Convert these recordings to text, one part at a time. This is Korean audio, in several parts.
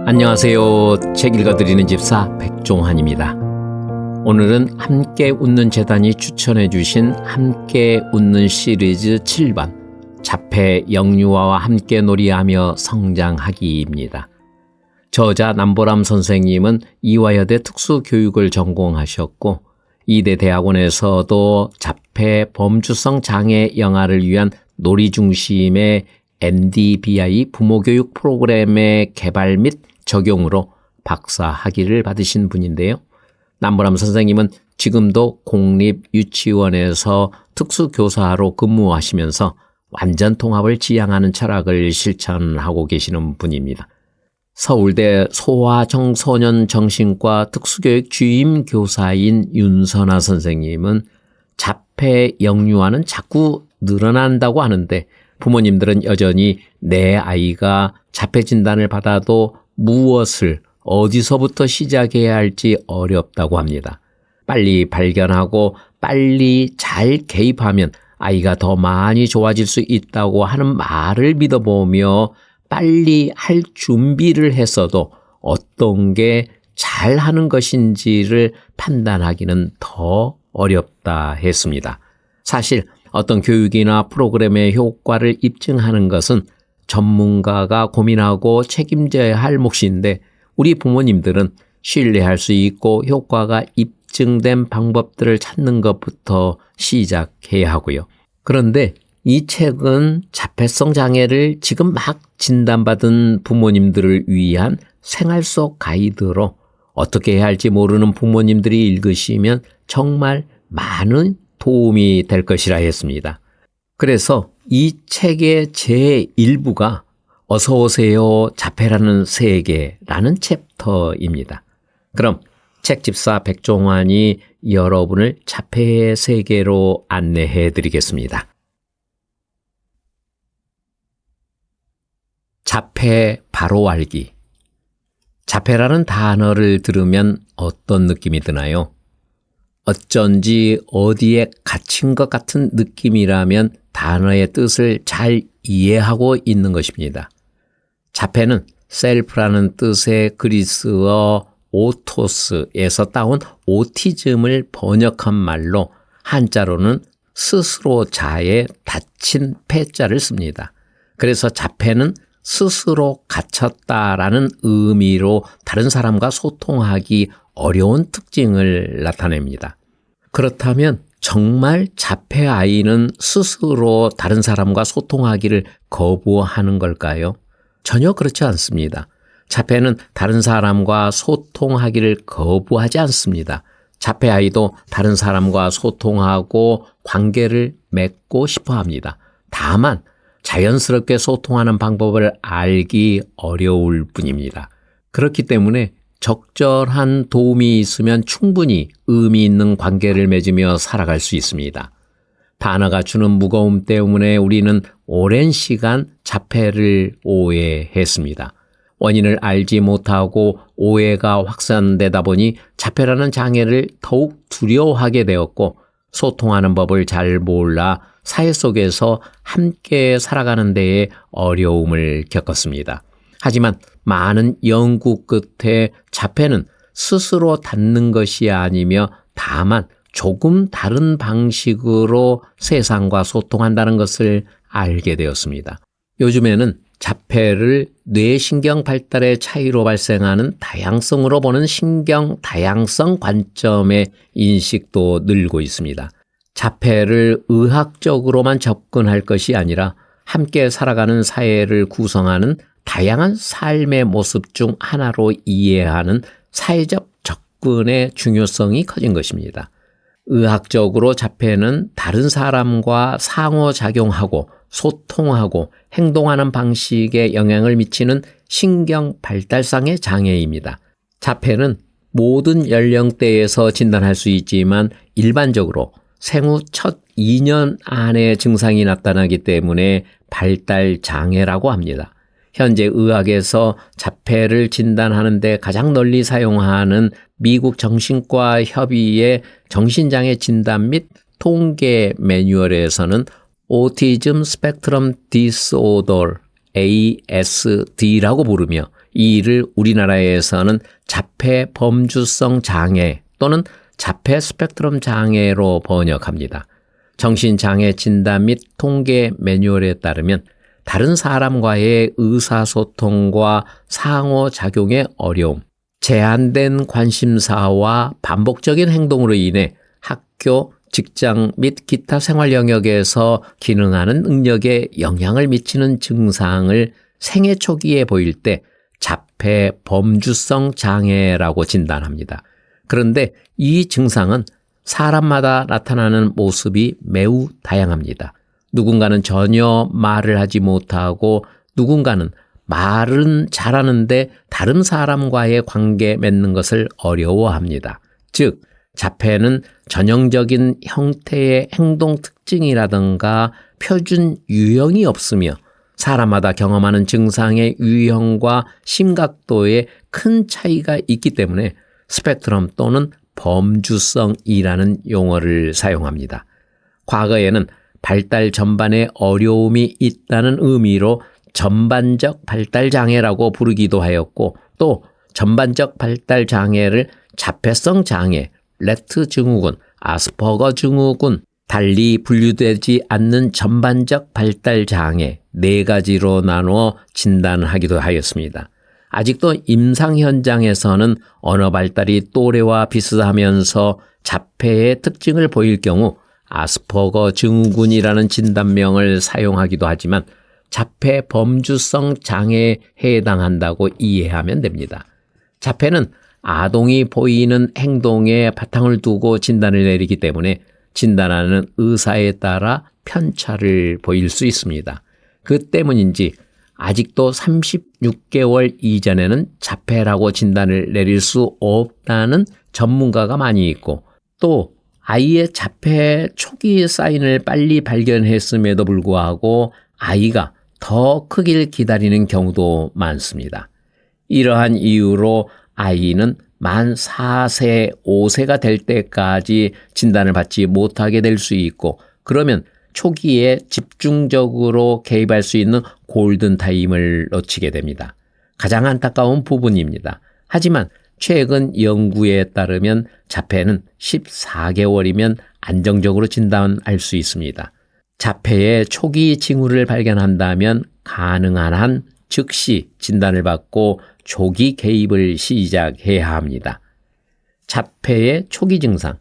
안녕하세요. 책 읽어드리는 집사 백종환입니다. 오늘은 함께 웃는 재단이 추천해 주신 함께 웃는 시리즈 7번 자폐 영유아와 함께 놀이하며 성장하기입니다. 저자 남보람 선생님은 이화여대 특수교육을 전공하셨고 이대 대학원에서도 자폐 범주성 장애 영아를 위한 놀이 중심의 MDBI 부모교육 프로그램의 개발 및 적용으로 박사 학위를 받으신 분인데요. 남보람 선생님은 지금도 공립유치원에서 특수교사로 근무하시면서 완전 통합을 지향하는 철학을 실천하고 계시는 분입니다. 서울대 소아청소년정신과 특수교육 주임 교사인 윤선아 선생님은 자폐 영유아는 자꾸 늘어난다고 하는데 부모님들은 여전히 내 아이가 자폐 진단을 받아도 무엇을 어디서부터 시작해야 할지 어렵다고 합니다. 빨리 발견하고 빨리 잘 개입하면 아이가 더 많이 좋아질 수 있다고 하는 말을 믿어보며 빨리 할 준비를 했어도 어떤 게 잘하는 것인지를 판단하기는 더 어렵다 했습니다. 사실 어떤 교육이나 프로그램의 효과를 입증하는 것은 전문가가 고민하고 책임져야 할 몫인데 우리 부모님들은 신뢰할 수 있고 효과가 입증된 방법들을 찾는 것부터 시작해야 하고요. 그런데 이 책은 자폐성 장애를 지금 막 진단받은 부모님들을 위한 생활 속 가이드로 어떻게 해야 할지 모르는 부모님들이 읽으시면 정말 많은 도움이 될 것이라 했습니다. 그래서 이 책의 제1부가 어서 오세요 자폐라는 세계라는 챕터입니다. 그럼 책집사 백종환이 여러분을 자폐의 세계로 안내해 드리겠습니다. 자폐 바로 알기. 자폐라는 단어를 들으면 어떤 느낌이 드나요? 어쩐지 어디에 갇힌 것 같은 느낌이라면 단어의 뜻을 잘 이해하고 있는 것입니다. 자폐는 셀프라는 뜻의 그리스어 오토스에서 따온 오티즘을 번역한 말로 한자로는 스스로 자에 닫힌 패자를 씁니다. 그래서 자폐는 스스로 갇혔다라는 의미로 다른 사람과 소통하기 어려운 특징을 나타냅니다. 그렇다면 정말 자폐 아이는 스스로 다른 사람과 소통하기를 거부하는 걸까요? 전혀 그렇지 않습니다. 자폐는 다른 사람과 소통하기를 거부하지 않습니다. 자폐 아이도 다른 사람과 소통하고 관계를 맺고 싶어 합니다. 다만 자연스럽게 소통하는 방법을 알기 어려울 뿐입니다. 그렇기 때문에 적절한 도움이 있으면 충분히 의미 있는 관계를 맺으며 살아갈 수 있습니다. 단어가 주는 무거움 때문에 우리는 오랜 시간 자폐를 오해했습니다. 원인을 알지 못하고 오해가 확산되다 보니 자폐라는 장애를 더욱 두려워하게 되었고 소통하는 법을 잘 몰라 사회 속에서 함께 살아가는 데에 어려움을 겪었습니다. 하지만 많은 연구 끝에 자폐는 스스로 닫는 것이 아니며 다만 조금 다른 방식으로 세상과 소통한다는 것을 알게 되었습니다. 요즘에는 자폐를 뇌신경 발달의 차이로 발생하는 다양성으로 보는 신경 다양성 관점의 인식도 늘고 있습니다. 자폐를 의학적으로만 접근할 것이 아니라 함께 살아가는 사회를 구성하는 다양한 삶의 모습 중 하나로 이해하는 사회적 접근의 중요성이 커진 것입니다. 의학적으로 자폐는 다른 사람과 상호작용하고 소통하고 행동하는 방식에 영향을 미치는 신경 발달상의 장애입니다. 자폐는 모든 연령대에서 진단할 수 있지만 일반적으로 생후 첫 2년 안에 증상이 나타나기 때문에 발달 장애라고 합니다. 현재 의학에서 자폐를 진단하는 데 가장 널리 사용하는 미국 정신과 협의회 정신장애 진단 및 통계 매뉴얼에서는 오티즘 스펙트럼 디스오더 ASD라고 부르며 이 일을 우리나라에서는 자폐 범주성 장애 또는 자폐 스펙트럼 장애로 번역합니다. 정신장애 진단 및 통계 매뉴얼에 따르면 다른 사람과의 의사소통과 상호작용의 어려움, 제한된 관심사와 반복적인 행동으로 인해 학교, 직장 및 기타 생활 영역에서 기능하는 능력에 영향을 미치는 증상을 생애 초기에 보일 때 자폐 범주성 장애라고 진단합니다. 그런데 이 증상은 사람마다 나타나는 모습이 매우 다양합니다. 누군가는 전혀 말을 하지 못하고 누군가는 말은 잘하는데 다른 사람과의 관계 맺는 것을 어려워합니다. 즉, 자폐는 전형적인 형태의 행동 특징이라든가 표준 유형이 없으며 사람마다 경험하는 증상의 유형과 심각도에 큰 차이가 있기 때문에 스펙트럼 또는 범주성이라는 용어를 사용합니다. 과거에는 발달 전반에 어려움이 있다는 의미로 전반적 발달장애라고 부르기도 하였고 또 전반적 발달장애를 자폐성 장애, 레트 증후군, 아스퍼거 증후군, 달리 분류되지 않는 전반적 발달장애 4가지로 나누어 진단하기도 하였습니다. 아직도 임상 현장에서는 언어 발달이 또래와 비슷하면서 자폐의 특징을 보일 경우 아스퍼거 증후군이라는 진단명을 사용하기도 하지만 자폐 범주성 장애에 해당한다고 이해하면 됩니다. 자폐는 아동이 보이는 행동에 바탕을 두고 진단을 내리기 때문에 진단하는 의사에 따라 편차를 보일 수 있습니다. 그 때문인지 아직도 36개월 이전에는 자폐라고 진단을 내릴 수 없다는 전문가가 많이 있고 또 아이의 자폐 초기 사인을 빨리 발견했음에도 불구하고 아이가 더 크길 기다리는 경우도 많습니다. 이러한 이유로 아이는 만 4세, 5세가 될 때까지 진단을 받지 못하게 될 수 있고 그러면 초기에 집중적으로 개입할 수 있는 골든타임을 놓치게 됩니다. 가장 안타까운 부분입니다. 하지만 최근 연구에 따르면 자폐는 14개월이면 안정적으로 진단할 수 있습니다. 자폐의 초기 징후를 발견한다면 가능한 한 즉시 진단을 받고 조기 개입을 시작해야 합니다. 자폐의 초기 증상.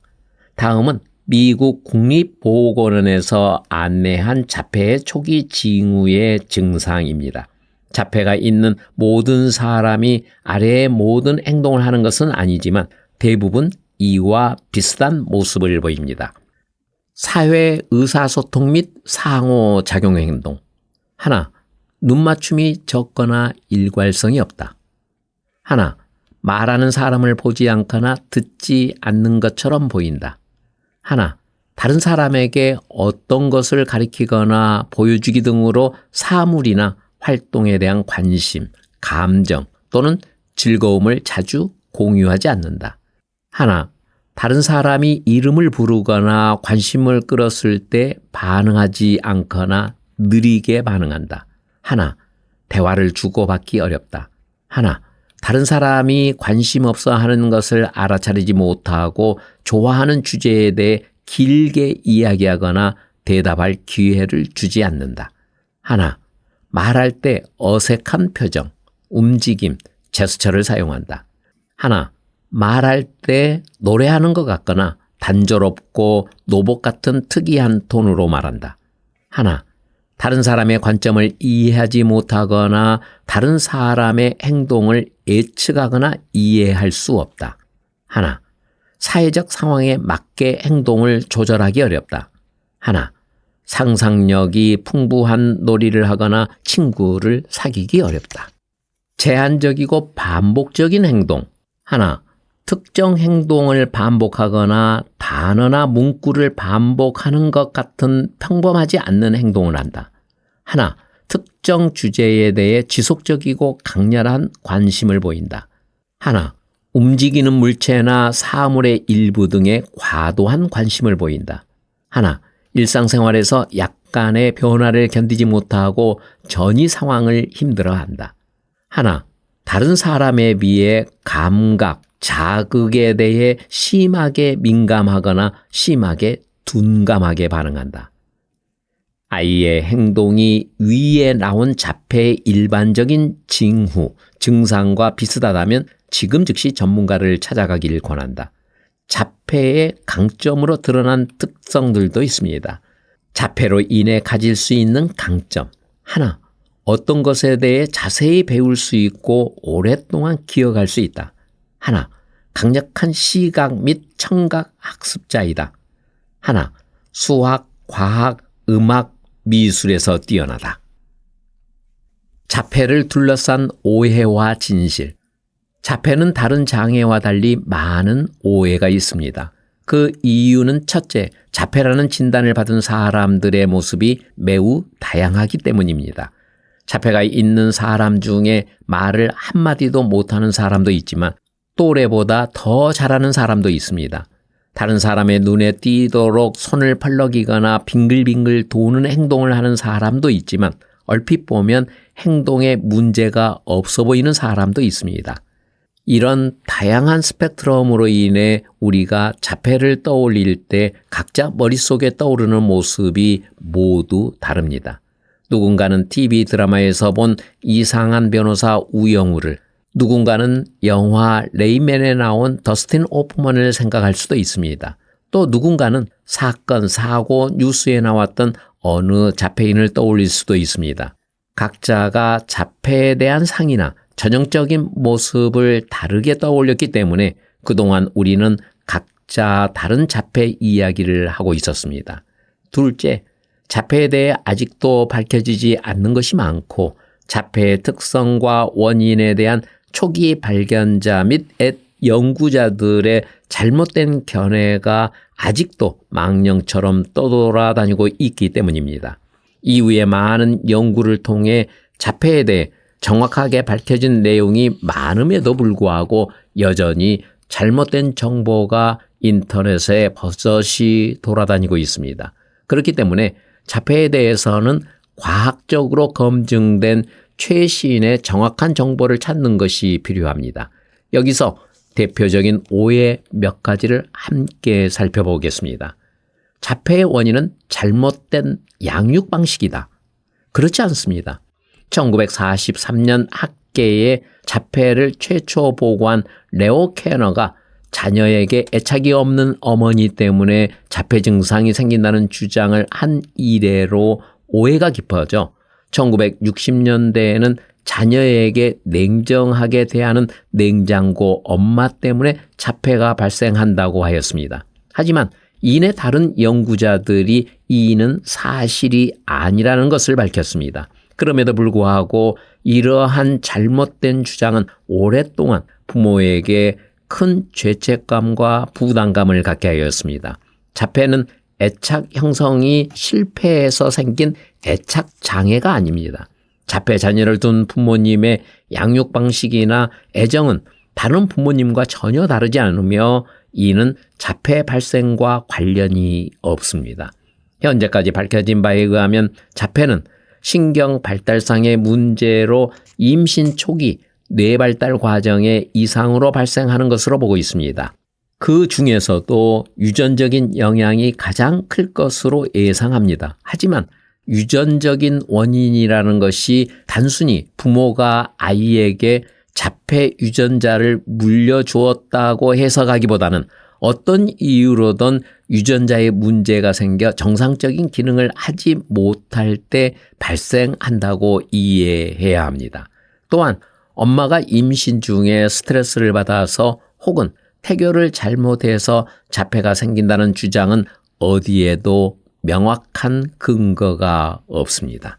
다음은 미국 국립보건원에서 안내한 자폐의 초기 징후의 증상입니다. 자폐가 있는 모든 사람이 아래의 모든 행동을 하는 것은 아니지만 대부분 이와 비슷한 모습을 보입니다. 사회 의사소통 및 상호작용 행동. 하나, 눈맞춤이 적거나 일괄성이 없다. 하나, 말하는 사람을 보지 않거나 듣지 않는 것처럼 보인다. 하나, 다른 사람에게 어떤 것을 가리키거나 보여주기 등으로 사물이나 활동에 대한 관심, 감정 또는 즐거움을 자주 공유하지 않는다. 하나, 다른 사람이 이름을 부르거나 관심을 끌었을 때 반응하지 않거나 느리게 반응한다. 하나, 대화를 주고받기 어렵다. 하나, 다른 사람이 관심 없어 하는 것을 알아차리지 못하고 좋아하는 주제에 대해 길게 이야기하거나 대답할 기회를 주지 않는다. 하나, 말할 때 어색한 표정, 움직임, 제스처를 사용한다. 하나, 말할 때 노래하는 것 같거나 단조롭고 노복 같은 특이한 톤으로 말한다. 하나, 다른 사람의 관점을 이해하지 못하거나 다른 사람의 행동을 예측하거나 이해할 수 없다. 하나, 사회적 상황에 맞게 행동을 조절하기 어렵다. 하나, 상상력이 풍부한 놀이를 하거나 친구를 사귀기 어렵다. 제한적이고 반복적인 행동. 하나, 특정 행동을 반복하거나 단어나 문구를 반복하는 것 같은 평범하지 않는 행동을 한다. 하나, 특정 주제에 대해 지속적이고 강렬한 관심을 보인다. 하나, 움직이는 물체나 사물의 일부 등에 과도한 관심을 보인다. 하나, 일상생활에서 약간의 변화를 견디지 못하고 전이 상황을 힘들어한다. 하나, 다른 사람에 비해 감각, 자극에 대해 심하게 민감하거나 심하게 둔감하게 반응한다. 아이의 행동이 위에 나온 자폐의 일반적인 징후, 증상과 비슷하다면 지금 즉시 전문가를 찾아가길 권한다. 자폐의 강점으로 드러난 특성들도 있습니다. 자폐로 인해 가질 수 있는 강점. 하나, 어떤 것에 대해 자세히 배울 수 있고 오랫동안 기억할 수 있다. 하나, 강력한 시각 및 청각 학습자이다. 하나, 수학, 과학, 음악, 미술에서 뛰어나다. 자폐를 둘러싼 오해와 진실. 자폐는 다른 장애와 달리 많은 오해가 있습니다. 그 이유는 첫째, 자폐라는 진단을 받은 사람들의 모습이 매우 다양하기 때문입니다. 자폐가 있는 사람 중에 말을 한마디도 못하는 사람도 있지만 또래보다 더 잘하는 사람도 있습니다. 다른 사람의 눈에 띄도록 손을 펄럭이거나 빙글빙글 도는 행동을 하는 사람도 있지만 얼핏 보면 행동에 문제가 없어 보이는 사람도 있습니다. 이런 다양한 스펙트럼으로 인해 우리가 자폐를 떠올릴 때 각자 머릿속에 떠오르는 모습이 모두 다릅니다. 누군가는 TV 드라마에서 본 이상한 변호사 우영우를, 누군가는 영화 레이맨에 나온 더스틴 호프먼을 생각할 수도 있습니다. 또 누군가는 사건, 사고, 뉴스에 나왔던 어느 자폐인을 떠올릴 수도 있습니다. 각자가 자폐에 대한 상이나 전형적인 모습을 다르게 떠올렸기 때문에 그동안 우리는 각자 다른 자폐 이야기를 하고 있었습니다. 둘째, 자폐에 대해 아직도 밝혀지지 않는 것이 많고 자폐의 특성과 원인에 대한 초기 발견자 및 연구자들의 잘못된 견해가 아직도 망령처럼 떠돌아다니고 있기 때문입니다. 이후에 많은 연구를 통해 자폐에 대해 정확하게 밝혀진 내용이 많음에도 불구하고 여전히 잘못된 정보가 인터넷에 버젓이 돌아다니고 있습니다. 그렇기 때문에 자폐에 대해서는 과학적으로 검증된 최신의 정확한 정보를 찾는 것이 필요합니다. 여기서 대표적인 오해 몇 가지를 함께 살펴보겠습니다. 자폐의 원인은 잘못된 양육 방식이다. 그렇지 않습니다. 1943년 학계에 자폐를 최초 보고한 레오 캐너가 자녀에게 애착이 없는 어머니 때문에 자폐 증상이 생긴다는 주장을 한 이래로 오해가 깊어져 1960년대에는 자녀에게 냉정하게 대하는 냉장고 엄마 때문에 자폐가 발생한다고 하였습니다. 하지만 이내 다른 연구자들이 이는 사실이 아니라는 것을 밝혔습니다. 그럼에도 불구하고 이러한 잘못된 주장은 오랫동안 부모에게 큰 죄책감과 부담감을 갖게 하였습니다. 자폐는 애착 형성이 실패해서 생긴 애착 장애가 아닙니다. 자폐 자녀를 둔 부모님의 양육 방식이나 애정은 다른 부모님과 전혀 다르지 않으며 이는 자폐 발생과 관련이 없습니다. 현재까지 밝혀진 바에 의하면 자폐는 신경 발달상의 문제로 임신 초기 뇌 발달 과정의 이상으로 발생하는 것으로 보고 있습니다. 그 중에서도 유전적인 영향이 가장 클 것으로 예상합니다. 하지만 유전적인 원인이라는 것이 단순히 부모가 아이에게 자폐 유전자를 물려주었다고 해석하기보다는 어떤 이유로든 유전자에 문제가 생겨 정상적인 기능을 하지 못할 때 발생한다고 이해해야 합니다. 또한 엄마가 임신 중에 스트레스를 받아서 혹은 태교를 잘못해서 자폐가 생긴다는 주장은 어디에도 명확한 근거가 없습니다.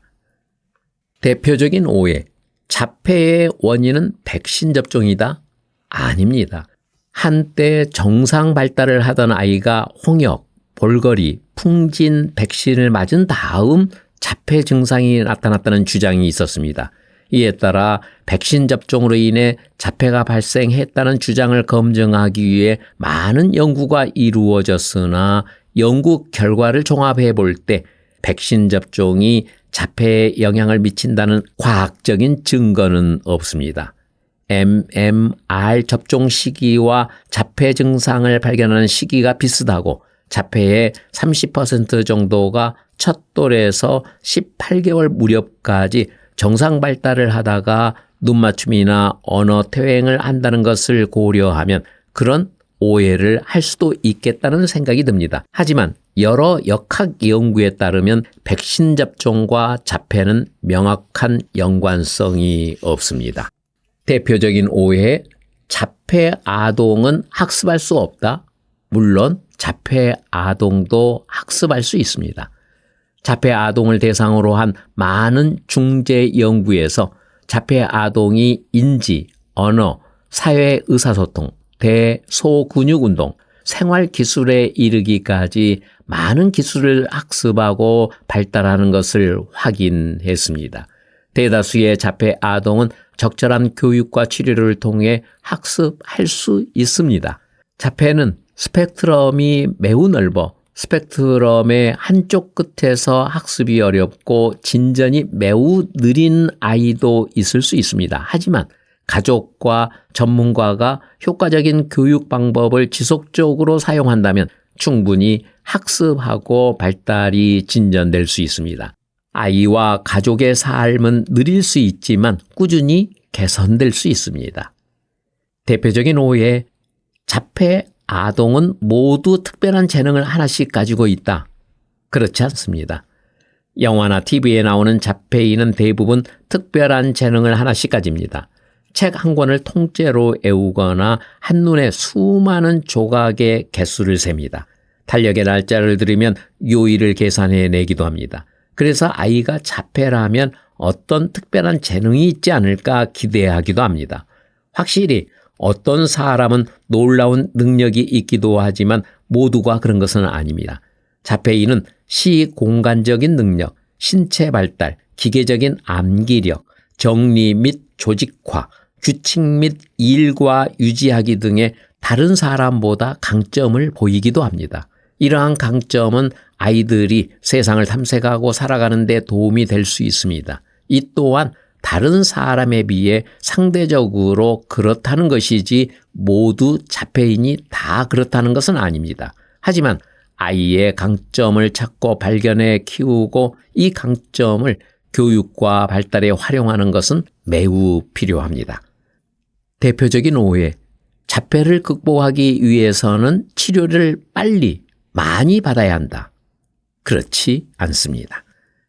대표적인 오해, 자폐의 원인은 백신 접종이다? 아닙니다. 한때 정상 발달을 하던 아이가 홍역, 볼거리, 풍진 백신을 맞은 다음 자폐 증상이 나타났다는 주장이 있었습니다. 이에 따라 백신 접종으로 인해 자폐가 발생했다는 주장을 검증하기 위해 많은 연구가 이루어졌으나 연구 결과를 종합해 볼 때 백신 접종이 자폐에 영향을 미친다는 과학적인 증거는 없습니다. MMR 접종 시기와 자폐 증상을 발견하는 시기가 비슷하고 자폐의 30% 정도가 첫 또래에서 18개월 무렵까지 정상 발달을 하다가 눈맞춤이나 언어 퇴행을 한다는 것을 고려하면 그런 오해를 할 수도 있겠다는 생각이 듭니다. 하지만 여러 역학 연구에 따르면 백신 접종과 자폐는 명확한 연관성이 없습니다. 대표적인 오해, 자폐 아동은 학습할 수 없다? 물론 자폐 아동도 학습할 수 있습니다. 자폐 아동을 대상으로 한 많은 중재 연구에서 자폐 아동이 인지, 언어, 사회 의사소통, 대소근육운동, 생활기술에 이르기까지 많은 기술을 학습하고 발달하는 것을 확인했습니다. 대다수의 자폐 아동은 적절한 교육과 치료를 통해 학습할 수 있습니다. 자폐는 스펙트럼이 매우 넓어 스펙트럼의 한쪽 끝에서 학습이 어렵고 진전이 매우 느린 아이도 있을 수 있습니다. 하지만 가족과 전문가가 효과적인 교육 방법을 지속적으로 사용한다면 충분히 학습하고 발달이 진전될 수 있습니다. 아이와 가족의 삶은 느릴 수 있지만 꾸준히 개선될 수 있습니다. 대표적인 오해, 자폐 아동은 모두 특별한 재능을 하나씩 가지고 있다. 그렇지 않습니다. 영화나 TV에 나오는 자폐인은 대부분 특별한 재능을 하나씩 가집니다. 책 한 권을 통째로 외우거나 한눈에 수많은 조각의 개수를 셉니다. 달력의 날짜를 들으면 요일을 계산해 내기도 합니다. 그래서 아이가 자폐라면 어떤 특별한 재능이 있지 않을까 기대하기도 합니다. 확실히 어떤 사람은 놀라운 능력이 있기도 하지만 모두가 그런 것은 아닙니다. 자폐인은 시공간적인 능력, 신체 발달, 기계적인 암기력, 정리 및 조직화, 규칙 및 일과 유지하기 등의 다른 사람보다 강점을 보이기도 합니다. 이러한 강점은 아이들이 세상을 탐색하고 살아가는 데 도움이 될 수 있습니다. 이 또한 다른 사람에 비해 상대적으로 그렇다는 것이지 모두 자폐인이 다 그렇다는 것은 아닙니다. 하지만 아이의 강점을 찾고 발견해 키우고 이 강점을 교육과 발달에 활용하는 것은 매우 필요합니다. 대표적인 오해, 자폐를 극복하기 위해서는 치료를 빨리 많이 받아야 한다. 그렇지 않습니다.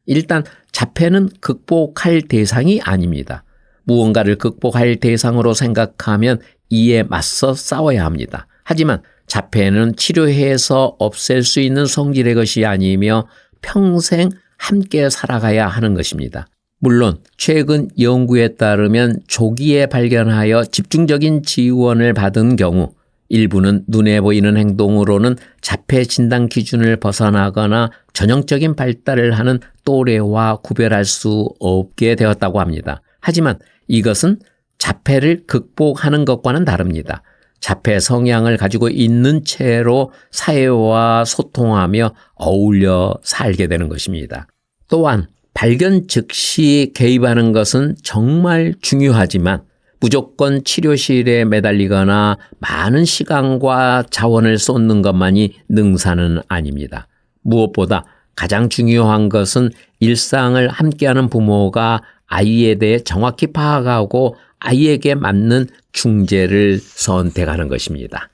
일단 자폐는 극복할 대상이 아닙니다. 무언가를 극복할 대상으로 생각하면 이에 맞서 싸워야 합니다. 하지만 자폐는 치료해서 없앨 수 있는 성질의 것이 아니며 평생 함께 살아가야 하는 것입니다. 물론 최근 연구에 따르면 조기에 발견하여 집중적인 지원을 받은 경우 일부는 눈에 보이는 행동으로는 자폐 진단 기준을 벗어나거나 전형적인 발달을 하는 또래와 구별할 수 없게 되었다고 합니다. 하지만 이것은 자폐를 극복하는 것과는 다릅니다. 자폐 성향을 가지고 있는 채로 사회와 소통하며 어울려 살게 되는 것입니다. 또한 발견 즉시 개입하는 것은 정말 중요하지만 무조건 치료실에 매달리거나 많은 시간과 자원을 쏟는 것만이 능사는 아닙니다. 무엇보다 가장 중요한 것은 일상을 함께하는 부모가 아이에 대해 정확히 파악하고 아이에게 맞는 중재를 선택하는 것입니다.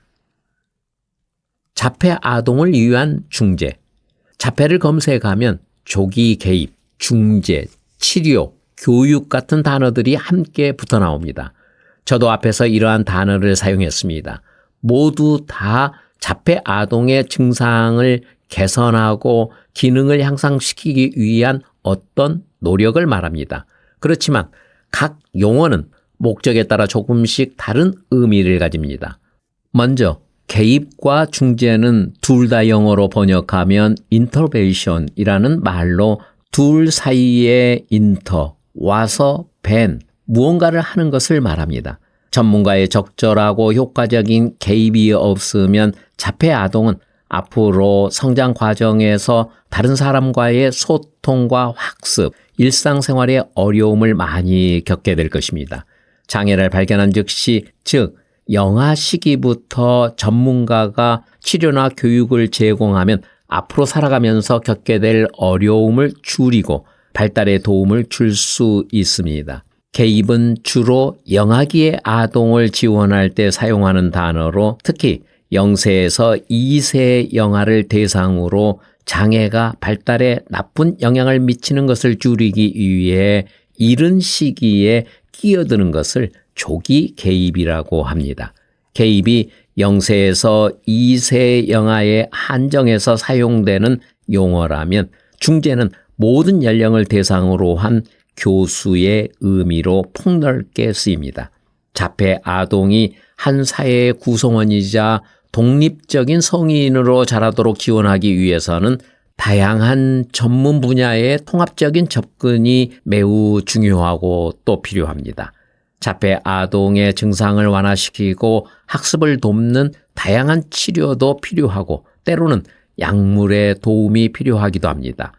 자폐 아동을 위한 중재. 자폐를 검색하면 조기 개입, 중재, 치료, 교육 같은 단어들이 함께 붙어 나옵니다. 저도 앞에서 이러한 단어를 사용했습니다. 모두 다 자폐 아동의 증상을 개선하고 기능을 향상시키기 위한 어떤 노력을 말합니다. 그렇지만 각 용어는 목적에 따라 조금씩 다른 의미를 가집니다. 먼저 개입과 중재는 둘 다 영어로 번역하면 intervention이라는 말로 둘 사이에 와서 벤, 무언가를 하는 것을 말합니다. 전문가의 적절하고 효과적인 개입이 없으면 자폐 아동은 앞으로 성장 과정에서 다른 사람과의 소통과 학습, 일상생활의 어려움을 많이 겪게 될 것입니다. 장애를 발견한 즉시, 즉 영아 시기부터 전문가가 치료나 교육을 제공하면 앞으로 살아가면서 겪게 될 어려움을 줄이고 발달에 도움을 줄 수 있습니다. 개입은 주로 영아기의 아동을 지원할 때 사용하는 단어로, 특히 0세에서 2세 영아를 대상으로 장애가 발달에 나쁜 영향을 미치는 것을 줄이기 위해 이른 시기에 끼어드는 것을 조기 개입이라고 합니다. 개입이 0세에서 2세 영아에 한정해서 사용되는 용어라면, 중재는 모든 연령을 대상으로 한 교수의 의미로 폭넓게 쓰입니다. 자폐 아동이 한 사회의 구성원이자 독립적인 성인으로 자라도록 지원하기 위해서는 다양한 전문 분야의 통합적인 접근이 매우 중요하고 또 필요합니다. 자폐 아동의 증상을 완화시키고 학습을 돕는 다양한 치료도 필요하고, 때로는 약물의 도움이 필요하기도 합니다.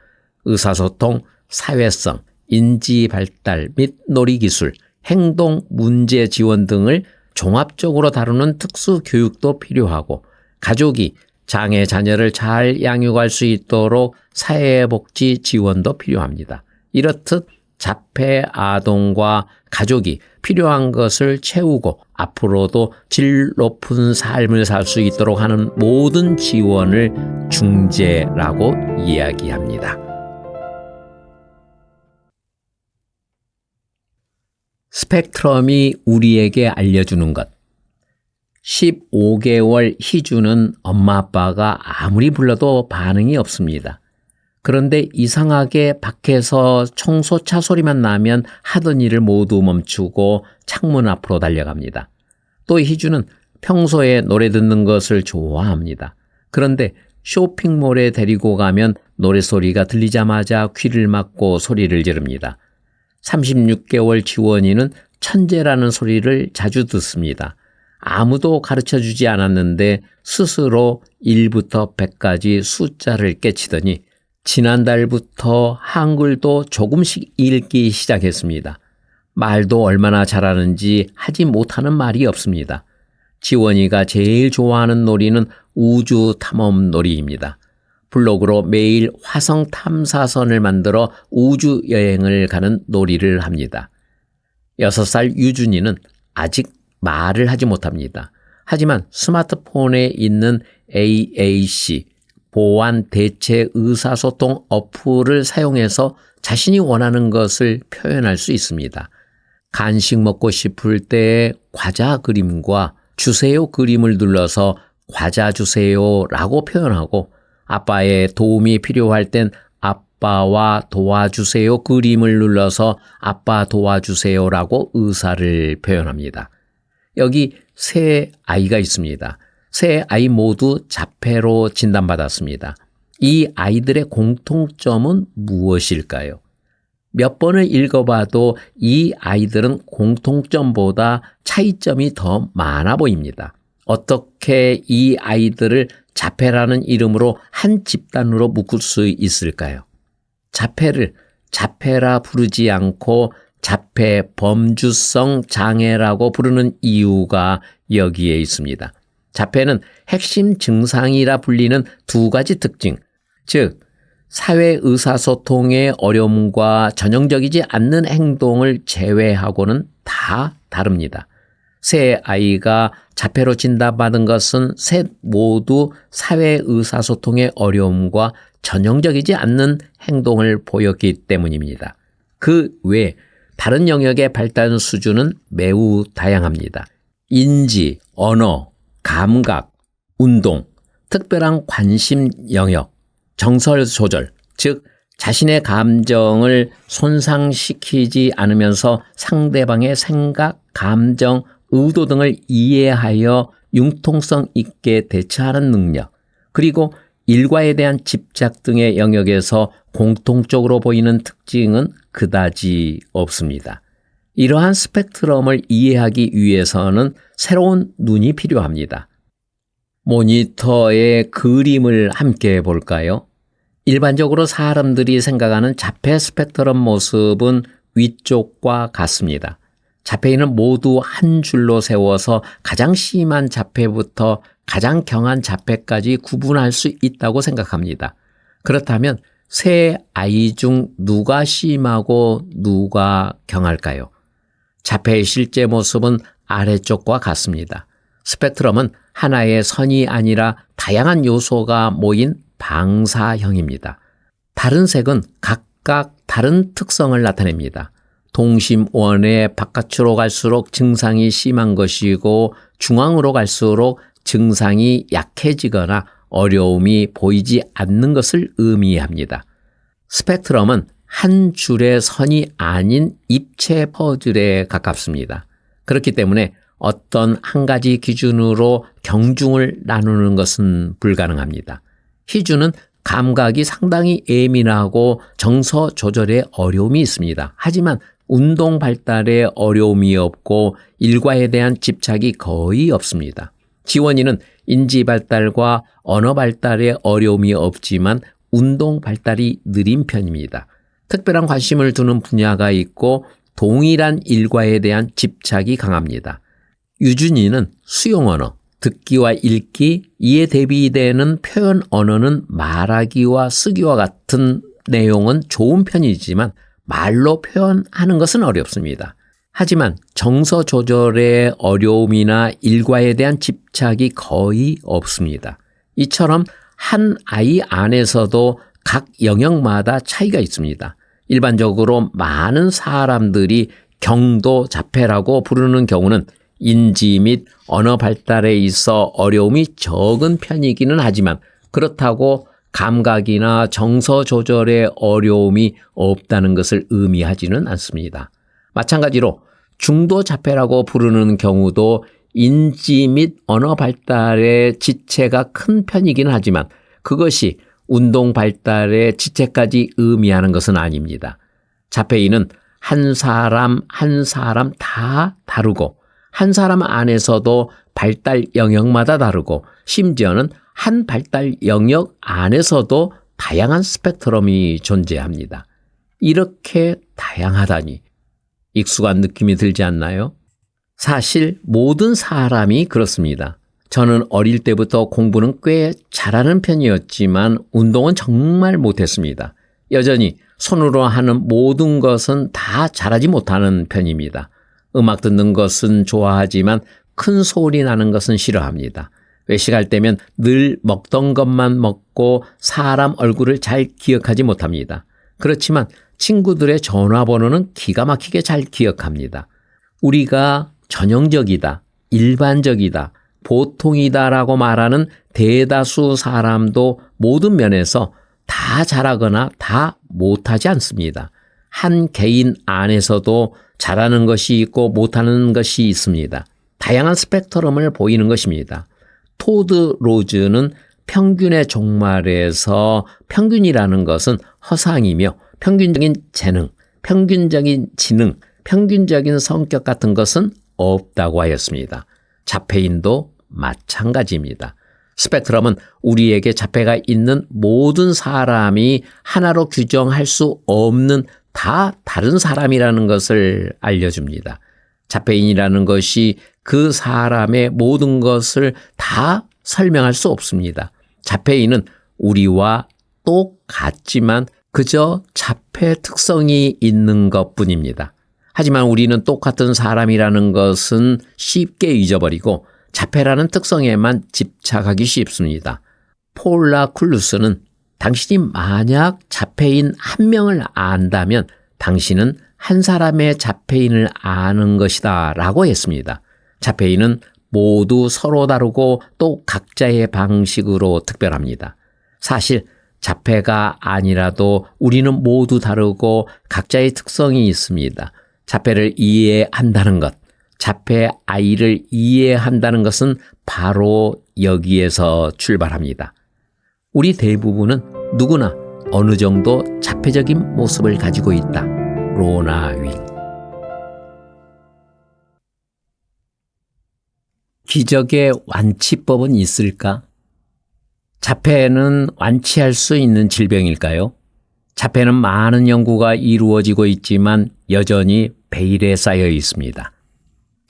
의사소통, 사회성, 인지 발달 및 놀이기술, 행동 문제 지원 등을 종합적으로 다루는 특수 교육도 필요하고, 가족이 장애 자녀를 잘 양육할 수 있도록 사회복지 지원도 필요합니다. 이렇듯 자폐 아동과 가족이 필요한 것을 채우고 앞으로도 질 높은 삶을 살 수 있도록 하는 모든 지원을 중재라고 이야기합니다. 스펙트럼이 우리에게 알려주는 것. 15개월 희주는 엄마 아빠가 아무리 불러도 반응이 없습니다. 그런데 이상하게 밖에서 청소차 소리만 나면 하던 일을 모두 멈추고 창문 앞으로 달려갑니다. 또 희주는 평소에 노래 듣는 것을 좋아합니다. 그런데 쇼핑몰에 데리고 가면 노래소리가 들리자마자 귀를 막고 소리를 지릅니다. 36개월 지원이는 천재라는 소리를 자주 듣습니다. 아무도 가르쳐주지 않았는데 스스로 1부터 100까지 숫자를 깨치더니 지난달부터 한글도 조금씩 읽기 시작했습니다. 말도 얼마나 잘하는지 하지 못하는 말이 없습니다. 지원이가 제일 좋아하는 놀이는 우주 탐험 놀이입니다. 블로그로 매일 화성 탐사선을 만들어 우주 여행을 가는 놀이를 합니다. 6살 유준이는 아직 말을 하지 못합니다. 하지만 스마트폰에 있는 AAC, 보안 대체 의사소통 어플을 사용해서 자신이 원하는 것을 표현할 수 있습니다. 간식 먹고 싶을 때 과자 그림과 주세요 그림을 눌러서 과자 주세요라고 표현하고, 아빠의 도움이 필요할 땐 아빠와 도와주세요 그림을 눌러서 아빠 도와주세요라고 의사를 표현합니다. 여기 세 아이가 있습니다. 세 아이 모두 자폐로 진단받았습니다. 이 아이들의 공통점은 무엇일까요? 몇 번을 읽어봐도 이 아이들은 공통점보다 차이점이 더 많아 보입니다. 어떻게 이 아이들을 자폐라는 이름으로 한 집단으로 묶을 수 있을까요? 자폐를 자폐라 부르지 않고 자폐 범주성 장애라고 부르는 이유가 여기에 있습니다. 자폐는 핵심 증상이라 불리는 두 가지 특징, 즉 사회 의사소통의 어려움과 전형적이지 않는 행동을 제외하고는 다 다릅니다. 세 아이가 자폐로 진단받은 것은 셋 모두 사회 의사소통의 어려움과 전형적이지 않는 행동을 보였기 때문입니다. 그 외 다른 영역의 발달 수준은 매우 다양합니다. 인지, 언어, 감각, 운동, 특별한 관심 영역, 정서 조절, 즉 자신의 감정을 손상시키지 않으면서 상대방의 생각, 감정, 의도 등을 이해하여 융통성 있게 대처하는 능력, 그리고 일과에 대한 집착 등의 영역에서 공통적으로 보이는 특징은 그다지 없습니다. 이러한 스펙트럼을 이해하기 위해서는 새로운 눈이 필요합니다. 모니터의 그림을 함께 볼까요? 일반적으로 사람들이 생각하는 자폐 스펙트럼 모습은 위쪽과 같습니다. 자폐인은 모두 한 줄로 세워서 가장 심한 자폐부터 가장 경한 자폐까지 구분할 수 있다고 생각합니다. 그렇다면 세 아이 중 누가 심하고 누가 경할까요? 자폐의 실제 모습은 아래쪽과 같습니다. 스펙트럼은 하나의 선이 아니라 다양한 요소가 모인 방사형입니다. 다른 색은 각각 다른 특성을 나타냅니다. 동심원의 바깥으로 갈수록 증상이 심한 것이고 중앙으로 갈수록 증상이 약해지거나 어려움이 보이지 않는 것을 의미합니다. 스펙트럼은 한 줄의 선이 아닌 입체 퍼즐에 가깝습니다. 그렇기 때문에 어떤 한 가지 기준으로 경중을 나누는 것은 불가능합니다. 희주는 감각이 상당히 예민하고 정서 조절에 어려움이 있습니다. 하지만 운동 발달에 어려움이 없고 일과에 대한 집착이 거의 없습니다. 지원이는 인지 발달과 언어 발달에 어려움이 없지만 운동 발달이 느린 편입니다. 특별한 관심을 두는 분야가 있고 동일한 일과에 대한 집착이 강합니다. 유준이는 수용 언어, 듣기와 읽기, 이에 대비되는 표현 언어는 말하기와 쓰기와 같은 내용은 좋은 편이지만 말로 표현하는 것은 어렵습니다. 하지만 정서 조절의 어려움이나 일과에 대한 집착이 거의 없습니다. 이처럼 한 아이 안에서도 각 영역마다 차이가 있습니다. 일반적으로 많은 사람들이 경도 자폐라고 부르는 경우는 인지 및 언어 발달에 있어 어려움이 적은 편이기는 하지만 그렇다고 감각이나 정서 조절에 어려움이 없다는 것을 의미하지는 않습니다. 마찬가지로 중도 자폐라고 부르는 경우도 인지 및 언어 발달의 지체가 큰 편이긴 하지만 그것이 운동 발달의 지체까지 의미하는 것은 아닙니다. 자폐인은 한 사람 한 사람 다 다르고 한 사람 안에서도 발달 영역마다 다르고 심지어는 한 발달 영역 안에서도 다양한 스펙트럼이 존재합니다. 이렇게 다양하다니 익숙한 느낌이 들지 않나요? 사실 모든 사람이 그렇습니다. 저는 어릴 때부터 공부는 꽤 잘하는 편이었지만 운동은 정말 못했습니다. 여전히 손으로 하는 모든 것은 다 잘하지 못하는 편입니다. 음악 듣는 것은 좋아하지만 큰 소리 나는 것은 싫어합니다. 외식할 때면 늘 먹던 것만 먹고 사람 얼굴을 잘 기억하지 못합니다. 그렇지만 친구들의 전화번호는 기가 막히게 잘 기억합니다. 우리가 전형적이다, 일반적이다, 보통이다라고 말하는 대다수 사람도 모든 면에서 다 잘하거나 다 못하지 않습니다. 한 개인 안에서도 잘하는 것이 있고 못하는 것이 있습니다. 다양한 스펙트럼을 보이는 것입니다. 토드 로즈는 평균의 종말에서 평균이라는 것은 허상이며 평균적인 재능, 평균적인 지능, 평균적인 성격 같은 것은 없다고 하였습니다. 자폐인도 마찬가지입니다. 스펙트럼은 우리에게 자폐가 있는 모든 사람이 하나로 규정할 수 없는 다 다른 사람이라는 것을 알려줍니다. 자폐인이라는 것이 그 사람의 모든 것을 다 설명할 수 없습니다. 자폐인은 우리와 똑같지만 그저 자폐 특성이 있는 것뿐입니다. 하지만 우리는 똑같은 사람이라는 것은 쉽게 잊어버리고 자폐라는 특성에만 집착하기 쉽습니다. 폴라 쿨루스는 당신이 만약 자폐인 한 명을 안다면 당신은 한 사람의 자폐인을 아는 것이다 라고 했습니다. 자폐인은 모두 서로 다르고 또 각자의 방식으로 특별합니다. 사실 자폐가 아니라도 우리는 모두 다르고 각자의 특성이 있습니다. 자폐를 이해한다는 것, 자폐 아이를 이해한다는 것은 바로 여기에서 출발합니다. 우리 대부분은 누구나 어느 정도 자폐적인 모습을 가지고 있다. 로나 윙. 기적의 완치법은 있을까? 자폐는 완치할 수 있는 질병일까요? 자폐는 많은 연구가 이루어지고 있지만 여전히 베일에 쌓여 있습니다.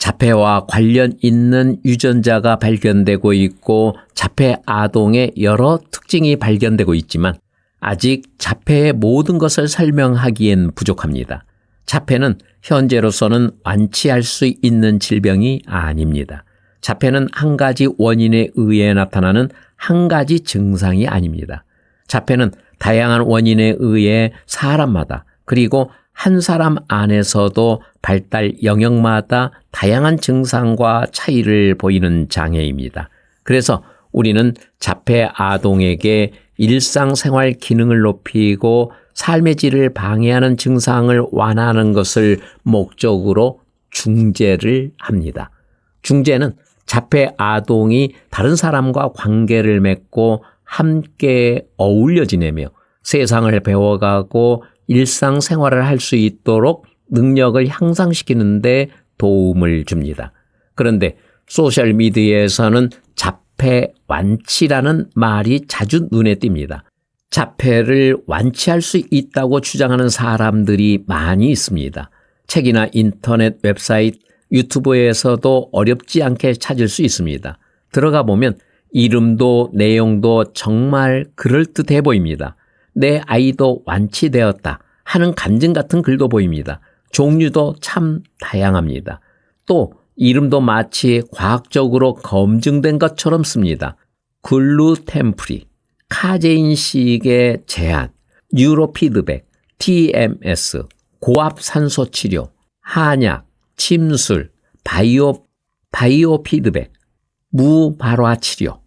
자폐와 관련 있는 유전자가 발견되고 있고 자폐 아동의 여러 특징이 발견되고 있지만 아직 자폐의 모든 것을 설명하기엔 부족합니다. 자폐는 현재로서는 완치할 수 있는 질병이 아닙니다. 자폐는 한 가지 원인에 의해 나타나는 한 가지 증상이 아닙니다. 자폐는 다양한 원인에 의해 사람마다 그리고 한 사람 안에서도 발달 영역마다 다양한 증상과 차이를 보이는 장애입니다. 그래서 우리는 자폐 아동에게 일상생활 기능을 높이고 삶의 질을 방해하는 증상을 완화하는 것을 목적으로 중재를 합니다. 중재는 자폐 아동이 다른 사람과 관계를 맺고 함께 어울려 지내며 세상을 배워가고 일상생활을 할 수 있도록 능력을 향상시키는 데 도움을 줍니다. 그런데 소셜미디어에서는 자폐 완치라는 말이 자주 눈에 띕니다. 자폐를 완치할 수 있다고 주장하는 사람들이 많이 있습니다. 책이나 인터넷 웹사이트, 유튜브에서도 어렵지 않게 찾을 수 있습니다. 들어가 보면 이름도 내용도 정말 그럴듯해 보입니다. 내 아이도 완치되었다 하는 간증 같은 글도 보입니다. 종류도 참 다양합니다. 또 이름도 마치 과학적으로 검증된 것처럼 씁니다. 글루텐프리, 카제인식의 제한, 뉴로피드백, TMS, 고압산소치료, 한약, 침술, 바이오피드백, 무발화치료.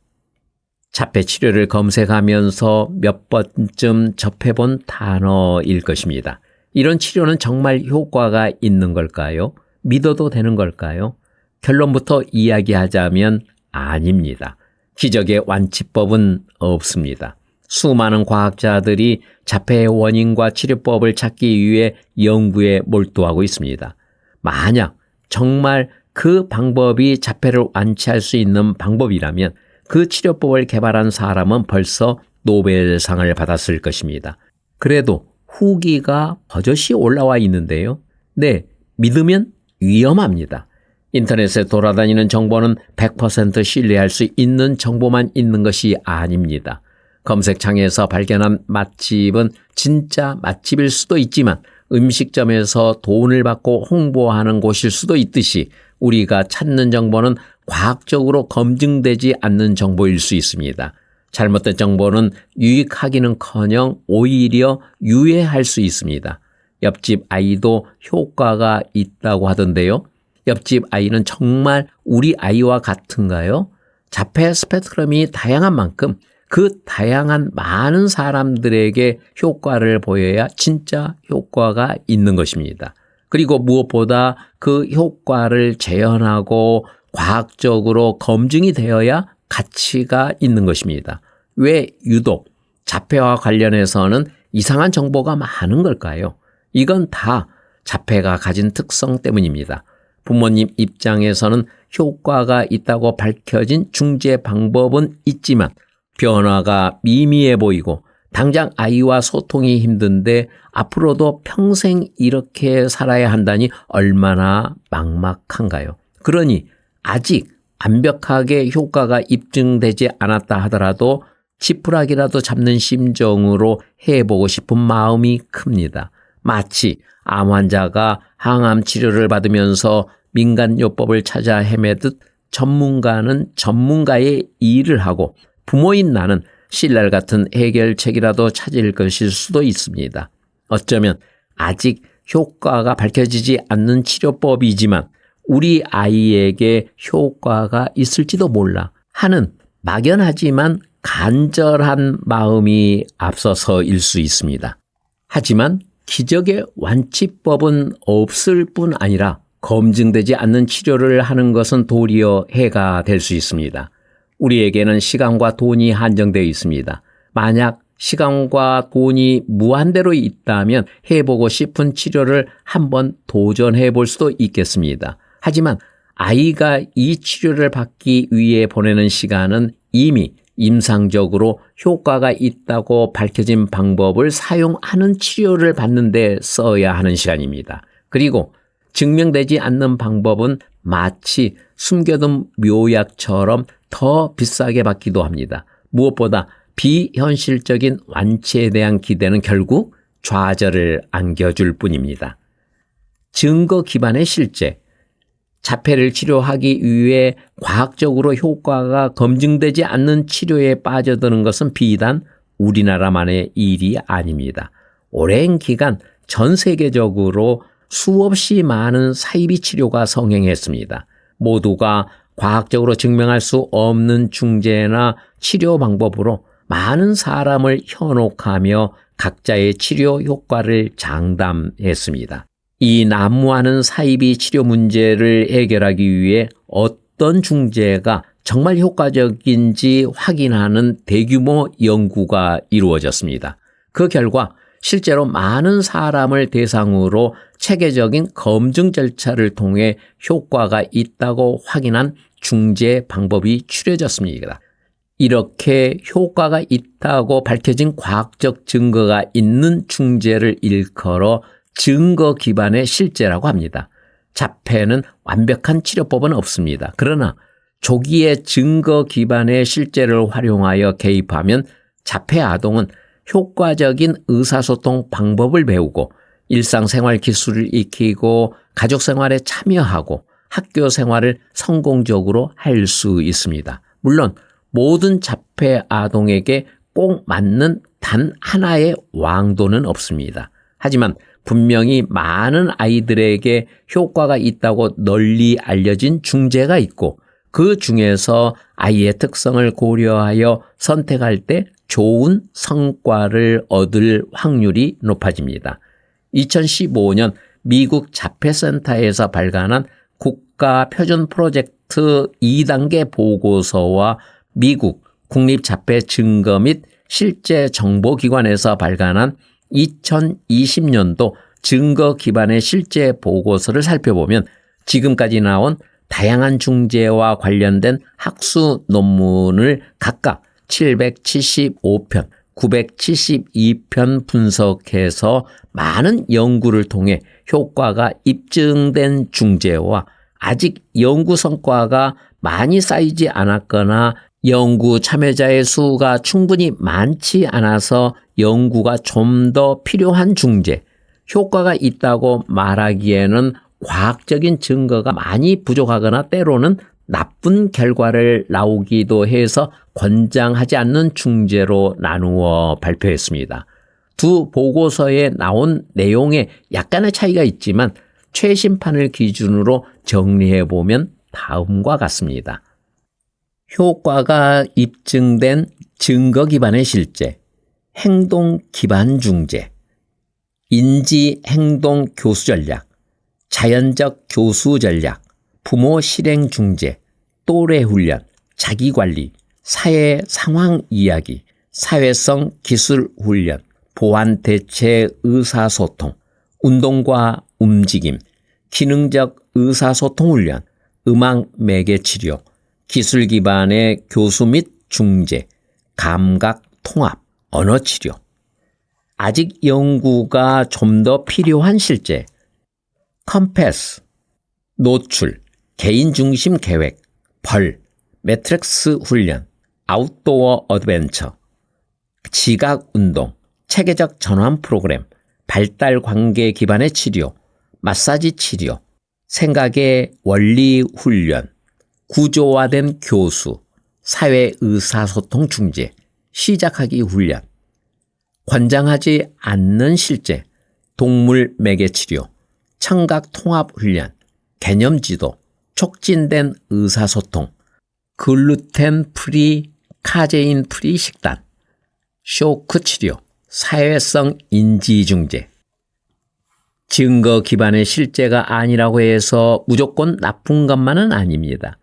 자폐 치료를 검색하면서 몇 번쯤 접해본 단어일 것입니다. 이런 치료는 정말 효과가 있는 걸까요? 믿어도 되는 걸까요? 결론부터 이야기하자면 아닙니다. 기적의 완치법은 없습니다. 수많은 과학자들이 자폐의 원인과 치료법을 찾기 위해 연구에 몰두하고 있습니다. 만약 정말 그 방법이 자폐를 완치할 수 있는 방법이라면 그 치료법을 개발한 사람은 벌써 노벨상을 받았을 것입니다. 그래도 후기가 버젓이 올라와 있는데요. 네, 믿으면 위험합니다. 인터넷에 돌아다니는 정보는 100% 신뢰할 수 있는 정보만 있는 것이 아닙니다. 검색창에서 발견한 맛집은 진짜 맛집일 수도 있지만 음식점에서 돈을 받고 홍보하는 곳일 수도 있듯이 우리가 찾는 정보는 과학적으로 검증되지 않는 정보일 수 있습니다. 잘못된 정보는 유익하기는커녕 오히려 유해할 수 있습니다. 옆집 아이도 효과가 있다고 하던데요. 옆집 아이는 정말 우리 아이와 같은가요? 자폐 스펙트럼이 다양한 만큼 그 다양한 많은 사람들에게 효과를 보여야 진짜 효과가 있는 것입니다. 그리고 무엇보다 그 효과를 재현하고 과학적으로 검증이 되어야 가치가 있는 것입니다. 왜 유독 자폐와 관련해서는 이상한 정보가 많은 걸까요? 이건 다 자폐가 가진 특성 때문입니다. 부모님 입장에서는 효과가 있다고 밝혀진 중재 방법은 있지만 변화가 미미해 보이고 당장 아이와 소통이 힘든데 앞으로도 평생 이렇게 살아야 한다니 얼마나 막막한가요? 그러니 아직 완벽하게 효과가 입증되지 않았다 하더라도 지푸라기라도 잡는 심정으로 해보고 싶은 마음이 큽니다. 마치 암 환자가 항암 치료를 받으면서 민간요법을 찾아 헤매듯 전문가는 전문가의 일을 하고 부모인 나는 신랄 같은 해결책이라도 찾을 것일 수도 있습니다. 어쩌면 아직 효과가 밝혀지지 않는 치료법이지만 우리 아이에게 효과가 있을지도 몰라 하는 막연하지만 간절한 마음이 앞서서일 수 있습니다. 하지만 기적의 완치법은 없을 뿐 아니라 검증되지 않는 치료를 하는 것은 도리어 해가 될 수 있습니다. 우리에게는 시간과 돈이 한정되어 있습니다. 만약 시간과 돈이 무한대로 있다면 해보고 싶은 치료를 한번 도전해 볼 수도 있겠습니다. 하지만 아이가 이 치료를 받기 위해 보내는 시간은 이미 임상적으로 효과가 있다고 밝혀진 방법을 사용하는 치료를 받는 데 써야 하는 시간입니다. 그리고 증명되지 않는 방법은 마치 숨겨둔 묘약처럼 더 비싸게 받기도 합니다. 무엇보다 비현실적인 완치에 대한 기대는 결국 좌절을 안겨줄 뿐입니다. 증거 기반의 실제, 자폐를 치료하기 위해 과학적으로 효과가 검증되지 않는 치료에 빠져드는 것은 비단 우리나라만의 일이 아닙니다. 오랜 기간 전 세계적으로 수없이 많은 사이비 치료가 성행했습니다. 모두가 과학적으로 증명할 수 없는 중재나 치료 방법으로 많은 사람을 현혹하며 각자의 치료 효과를 장담했습니다. 이 난무하는 사이비 치료 문제를 해결하기 위해 어떤 중재가 정말 효과적인지 확인하는 대규모 연구가 이루어졌습니다. 그 결과 실제로 많은 사람을 대상으로 체계적인 검증 절차를 통해 효과가 있다고 확인한 중재 방법이 추려졌습니다. 이렇게 효과가 있다고 밝혀진 과학적 증거가 있는 중재를 일컬어 증거 기반의 실제라고 합니다. 자폐는 완벽한 치료법은 없습니다. 그러나 조기에 증거 기반의 실제를 활용하여 개입하면 자폐 아동은 효과적인 의사소통 방법을 배우고 일상생활 기술을 익히고 가족생활에 참여하고 학교 생활을 성공적으로 할 수 있습니다. 물론 모든 자폐 아동에게 꼭 맞는 단 하나의 왕도는 없습니다. 하지만 분명히 많은 아이들에게 효과가 있다고 널리 알려진 중재가 있고 그 중에서 아이의 특성을 고려하여 선택할 때 좋은 성과를 얻을 확률이 높아집니다. 2015년 미국 자폐센터에서 발간한 국가 표준 프로젝트 2단계 보고서와 미국 국립자폐 증거 및 실제 정보기관에서 발간한 2020년도 증거 기반의 실제 보고서를 살펴보면 지금까지 나온 다양한 중재와 관련된 학수 논문을 각각 775편, 972편 분석해서 많은 연구를 통해 효과가 입증된 중재와 아직 연구 성과가 많이 쌓이지 않았거나 연구 참여자의 수가 충분히 많지 않아서 연구가 좀 더 필요한 중재, 효과가 있다고 말하기에는 과학적인 증거가 많이 부족하거나 때로는 나쁜 결과를 나오기도 해서 권장하지 않는 중재로 나누어 발표했습니다. 두 보고서에 나온 내용에 약간의 차이가 있지만 최신판을 기준으로 정리해보면 다음과 같습니다. 효과가 입증된 증거 기반의 실제, 행동 기반 중재, 인지 행동 교수 전략, 자연적 교수 전략, 부모 실행 중재, 또래 훈련, 자기 관리, 사회 상황 이야기, 사회성 기술 훈련, 보완 대체 의사소통, 운동과 움직임, 기능적 의사소통 훈련, 음악 매개 치료, 기술 기반의 교수 및 중재, 감각 통합, 언어 치료. 아직 연구가 좀 더 필요한 실제, 컴패스, 노출, 개인 중심 계획, 벌, 매트릭스 훈련, 아웃도어 어드벤처, 지각 운동, 체계적 전환 프로그램, 발달 관계 기반의 치료, 마사지 치료, 생각의 원리 훈련, 구조화된 교수, 사회 의사소통 중재, 시작하기 훈련, 권장하지 않는 실제, 동물 매개 치료, 청각 통합 훈련, 개념 지도, 촉진된 의사소통, 글루텐 프리, 카제인 프리 식단, 쇼크 치료, 사회성 인지 중재. 증거 기반의 실제가 아니라고 해서 무조건 나쁜 것만은 아닙니다.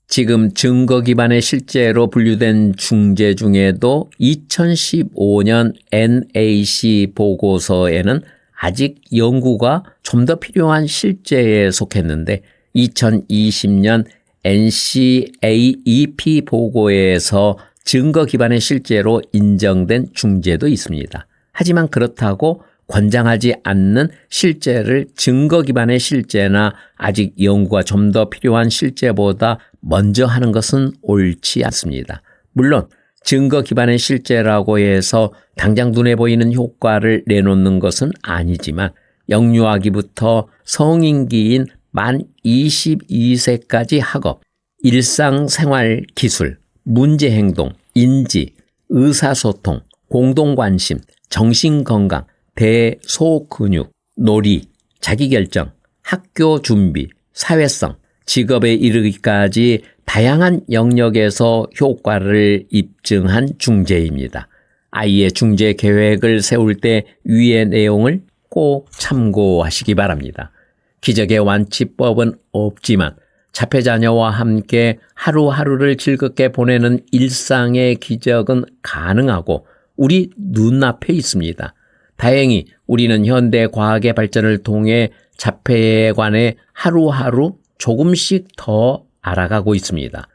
지금 증거 기반의 실제로 분류된 중재 중에도 2015년 NAC 보고서에는 아직 연구가 좀 더 필요한 실제에 속했는데 2020년 NCAEP 보고에서 증거 기반의 실제로 인정된 중재도 있습니다. 하지만 그렇다고 권장하지 않는 실제를 증거 기반의 실제나 아직 연구가 좀 더 필요한 실제보다 먼저 하는 것은 옳지 않습니다. 물론 증거 기반의 실제라고 해서 당장 눈에 보이는 효과를 내놓는 것은 아니지만 영유아기부터 성인기인 만 22세까지 학업, 일상생활 기술, 문제행동, 인지, 의사소통, 공동관심, 정신건강, 대소근육, 놀이, 자기결정, 학교 준비, 사회성, 직업에 이르기까지 다양한 영역에서 효과를 입증한 중재입니다. 아이의 중재 계획을 세울 때 위의 내용을 꼭 참고하시기 바랍니다. 기적의 완치법은 없지만 자폐 자녀와 함께 하루하루를 즐겁게 보내는 일상의 기적은 가능하고 우리 눈앞에 있습니다. 다행히 우리는 현대 과학의 발전을 통해 자폐에 관해 하루하루 조금씩 더 알아가고 있습니다.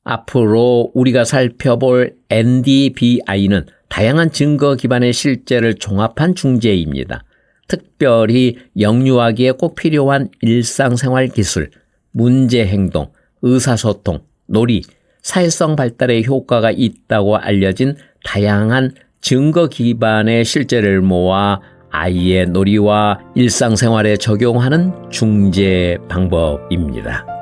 앞으로 우리가 살펴볼 NDBI는 다양한 증거 기반의 실제를 종합한 중재입니다. 특별히 영유아기에 꼭 필요한 일상생활 기술, 문제행동, 의사소통, 놀이, 사회성 발달에 효과가 있다고 알려진 다양한 증거 기반의 실제를 모아 아이의 놀이와 일상생활에 적용하는 중재 방법입니다.